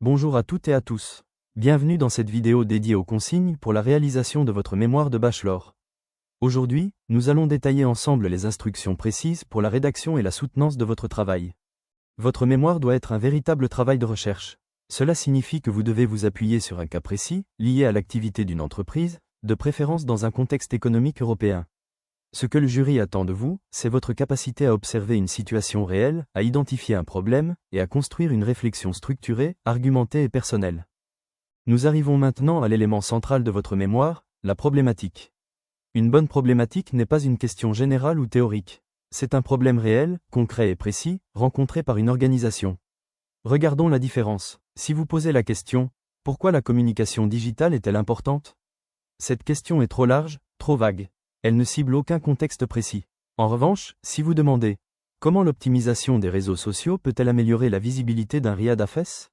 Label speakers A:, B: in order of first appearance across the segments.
A: Bonjour à toutes et à tous. Bienvenue dans cette vidéo dédiée aux consignes pour la réalisation de votre mémoire de bachelor. Aujourd'hui, nous allons détailler ensemble les instructions précises pour la rédaction et la soutenance de votre travail. Votre mémoire doit être un véritable travail de recherche. Cela signifie que vous devez vous appuyer sur un cas précis, lié à l'activité d'une entreprise, de préférence dans un contexte économique européen. Ce que le jury attend de vous, c'est votre capacité à observer une situation réelle, à identifier un problème, et à construire une réflexion structurée, argumentée et personnelle. Nous arrivons maintenant à l'élément central de votre mémoire, la problématique. Une bonne problématique n'est pas une question générale ou théorique. C'est un problème réel, concret et précis, rencontré par une organisation. Regardons la différence. Si vous posez la question « Pourquoi la communication digitale est-elle importante ?», cette question est trop large, trop vague. Elle ne cible aucun contexte précis. En revanche, si vous demandez « Comment l'optimisation des réseaux sociaux peut-elle améliorer la visibilité d'un riad à fesses ?»,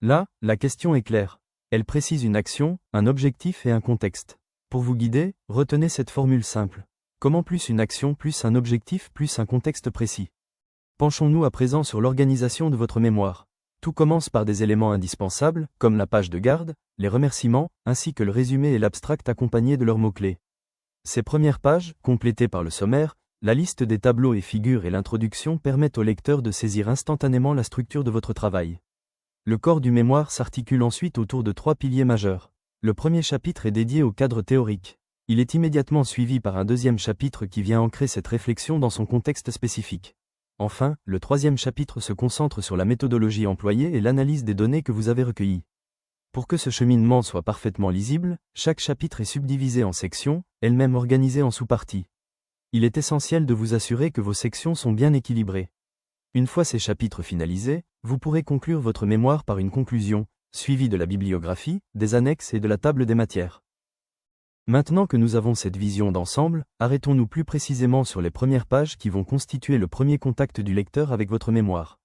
A: là, la question est claire. Elle précise une action, un objectif et un contexte. Pour vous guider, retenez cette formule simple. Comment plus une action plus un objectif plus un contexte précis. Penchons-nous à présent sur l'organisation de votre mémoire. Tout commence par des éléments indispensables, comme la page de garde, les remerciements, ainsi que le résumé et l'abstract accompagnés de leurs mots-clés. Ces premières pages, complétées par le sommaire, la liste des tableaux et figures et l'introduction permettent au lecteur de saisir instantanément la structure de votre travail. Le corps du mémoire s'articule ensuite autour de 3 piliers majeurs. Le premier chapitre est dédié au cadre théorique. Il est immédiatement suivi par un deuxième chapitre qui vient ancrer cette réflexion dans son contexte spécifique. Enfin, le troisième chapitre se concentre sur la méthodologie employée et l'analyse des données que vous avez recueillies. Pour que ce cheminement soit parfaitement lisible, chaque chapitre est subdivisé en sections, elles-mêmes organisées en sous-parties. Il est essentiel de vous assurer que vos sections sont bien équilibrées. Une fois ces chapitres finalisés, vous pourrez conclure votre mémoire par une conclusion, suivie de la bibliographie, des annexes et de la table des matières. Maintenant que nous avons cette vision d'ensemble, arrêtons-nous plus précisément sur les premières pages qui vont constituer le premier contact du lecteur avec votre mémoire.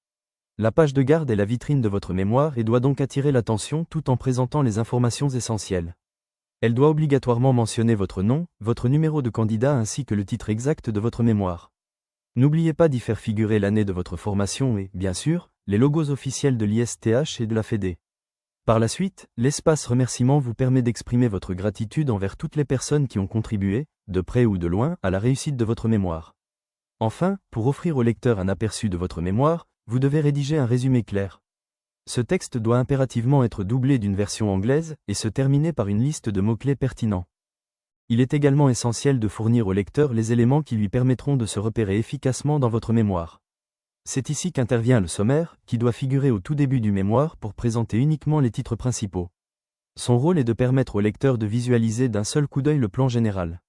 A: La page de garde est la vitrine de votre mémoire et doit donc attirer l'attention tout en présentant les informations essentielles. Elle doit obligatoirement mentionner votre nom, votre numéro de candidat ainsi que le titre exact de votre mémoire. N'oubliez pas d'y faire figurer l'année de votre formation et, bien sûr, les logos officiels de l'ISTH et de la FEDE. Par la suite, l'espace remerciement vous permet d'exprimer votre gratitude envers toutes les personnes qui ont contribué, de près ou de loin, à la réussite de votre mémoire. Enfin, pour offrir au lecteur un aperçu de votre mémoire, vous devez rédiger un résumé clair. Ce texte doit impérativement être doublé d'une version anglaise et se terminer par une liste de mots-clés pertinents. Il est également essentiel de fournir au lecteur les éléments qui lui permettront de se repérer efficacement dans votre mémoire. C'est ici qu'intervient le sommaire, qui doit figurer au tout début du mémoire pour présenter uniquement les titres principaux. Son rôle est de permettre au lecteur de visualiser d'un seul coup d'œil le plan général.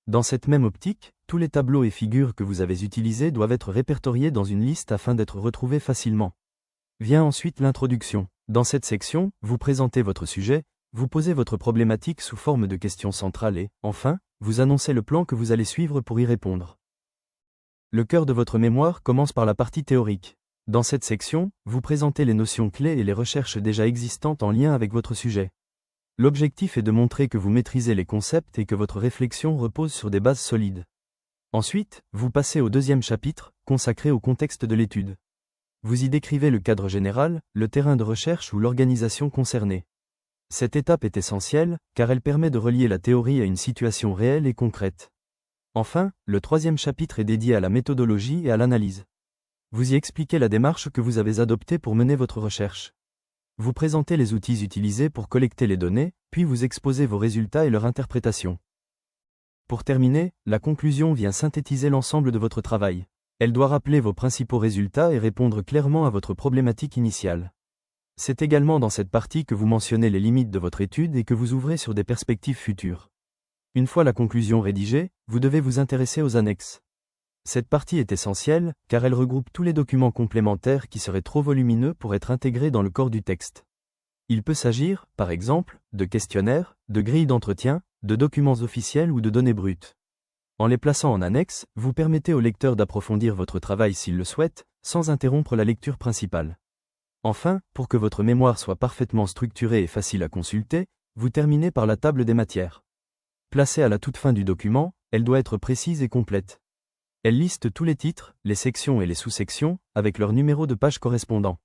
A: Dans cette même optique, tous les tableaux et figures que vous avez utilisés doivent être répertoriés dans une liste afin d'être retrouvés facilement. Vient ensuite l'introduction. Dans cette section, vous présentez votre sujet, vous posez votre problématique sous forme de questions centrales et, enfin, vous annoncez le plan que vous allez suivre pour y répondre. Le cœur de votre mémoire commence par la partie théorique. Dans cette section, vous présentez les notions clés et les recherches déjà existantes en lien avec votre sujet. L'objectif est de montrer que vous maîtrisez les concepts et que votre réflexion repose sur des bases solides. Ensuite, vous passez au deuxième chapitre, consacré au contexte de l'étude. Vous y décrivez le cadre général, le terrain de recherche ou l'organisation concernée. Cette étape est essentielle, car elle permet de relier la théorie à une situation réelle et concrète. Enfin, le troisième chapitre est dédié à la méthodologie et à l'analyse. Vous y expliquez la démarche que vous avez adoptée pour mener votre recherche. Vous présentez les outils utilisés pour collecter les données, puis vous exposez vos résultats et leur interprétation. Pour terminer, la conclusion vient synthétiser l'ensemble de votre travail. Elle doit rappeler vos principaux résultats et répondre clairement à votre problématique initiale. C'est également dans cette partie que vous mentionnez les limites de votre étude et que vous ouvrez sur des perspectives futures. Une fois la conclusion rédigée, vous devez vous intéresser aux annexes. Cette partie est essentielle, car elle regroupe tous les documents complémentaires qui seraient trop volumineux pour être intégrés dans le corps du texte. Il peut s'agir, par exemple, de questionnaires, de grilles d'entretien, de documents officiels ou de données brutes. En les plaçant en annexe, vous permettez au lecteur d'approfondir votre travail s'il le souhaite, sans interrompre la lecture principale. Enfin, pour que votre mémoire soit parfaitement structurée et facile à consulter, vous terminez par la table des matières. Placée à la toute fin du document, elle doit être précise et complète. Elle liste tous les titres, les sections et les sous-sections, avec leur numéro de page correspondant.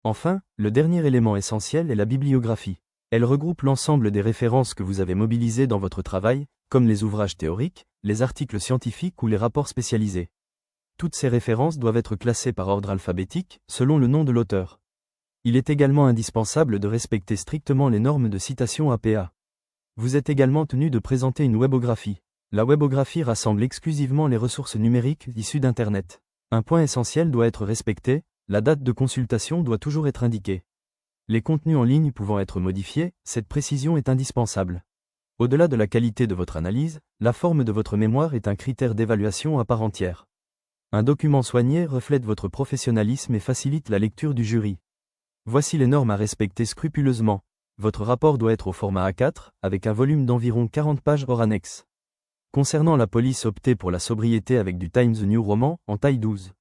A: Enfin, le dernier élément essentiel est la bibliographie. Elle regroupe l'ensemble des références que vous avez mobilisées dans votre travail, comme les ouvrages théoriques, les articles scientifiques ou les rapports spécialisés. Toutes ces références doivent être classées par ordre alphabétique, selon le nom de l'auteur. Il est également indispensable de respecter strictement les normes de citation APA. Vous êtes également tenu de présenter une webographie. La webographie rassemble exclusivement les ressources numériques issues d'Internet. Un point essentiel doit être respecté, la date de consultation doit toujours être indiquée. Les contenus en ligne pouvant être modifiés, cette précision est indispensable. Au-delà de la qualité de votre analyse, la forme de votre mémoire est un critère d'évaluation à part entière. Un document soigné reflète votre professionnalisme et facilite la lecture du jury. Voici les normes à respecter scrupuleusement. Votre rapport doit être au format A4, avec un volume d'environ 40 pages hors annexe. Concernant la police, optez pour la sobriété avec du Times New Roman en taille 12.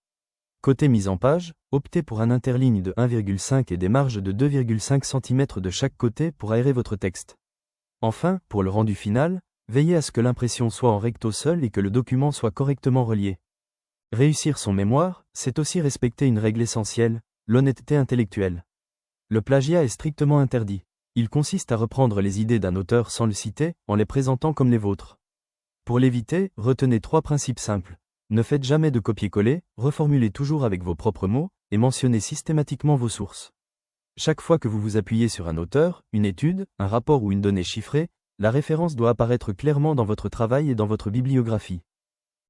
A: Côté mise en page, optez pour un interligne de 1,5 et des marges de 2,5 cm de chaque côté pour aérer votre texte. Enfin, pour le rendu final, veillez à ce que l'impression soit en recto seul et que le document soit correctement relié. Réussir son mémoire, c'est aussi respecter une règle essentielle, l'honnêteté intellectuelle. Le plagiat est strictement interdit. Il consiste à reprendre les idées d'un auteur sans le citer, en les présentant comme les vôtres. Pour l'éviter, retenez 3 principes simples. Ne faites jamais de copier-coller, reformulez toujours avec vos propres mots, et mentionnez systématiquement vos sources. Chaque fois que vous vous appuyez sur un auteur, une étude, un rapport ou une donnée chiffrée, la référence doit apparaître clairement dans votre travail et dans votre bibliographie.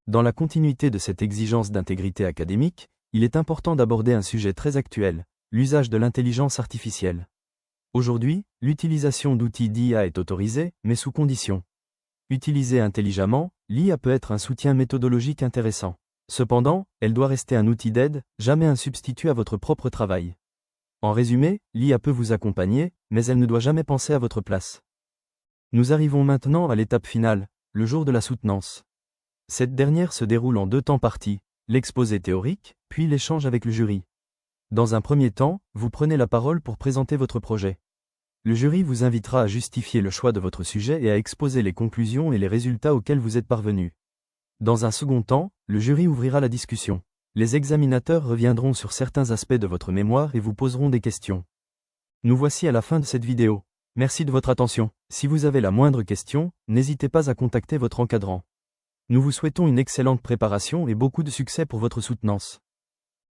A: Dans la continuité de cette exigence d'intégrité académique, il est important d'aborder un sujet très actuel, l'usage de l'intelligence artificielle. Aujourd'hui, l'utilisation d'outils d'IA est autorisée, mais sous conditions. Utilisée intelligemment, l'IA peut être un soutien méthodologique intéressant. Cependant, elle doit rester un outil d'aide, jamais un substitut à votre propre travail. En résumé, l'IA peut vous accompagner, mais elle ne doit jamais penser à votre place. Nous arrivons maintenant à l'étape finale, le jour de la soutenance. Cette dernière se déroule en 2 temps parties, l'exposé théorique, puis l'échange avec le jury. Dans un premier temps, vous prenez la parole pour présenter votre projet. Le jury vous invitera à justifier le choix de votre sujet et à exposer les conclusions et les résultats auxquels vous êtes parvenu. Dans un second temps, le jury ouvrira la discussion. Les examinateurs reviendront sur certains aspects de votre mémoire et vous poseront des questions. Nous voici à la fin de cette vidéo. Merci de votre attention. Si vous avez la moindre question, n'hésitez pas à contacter votre encadrant. Nous vous souhaitons une excellente préparation et beaucoup de succès pour votre soutenance.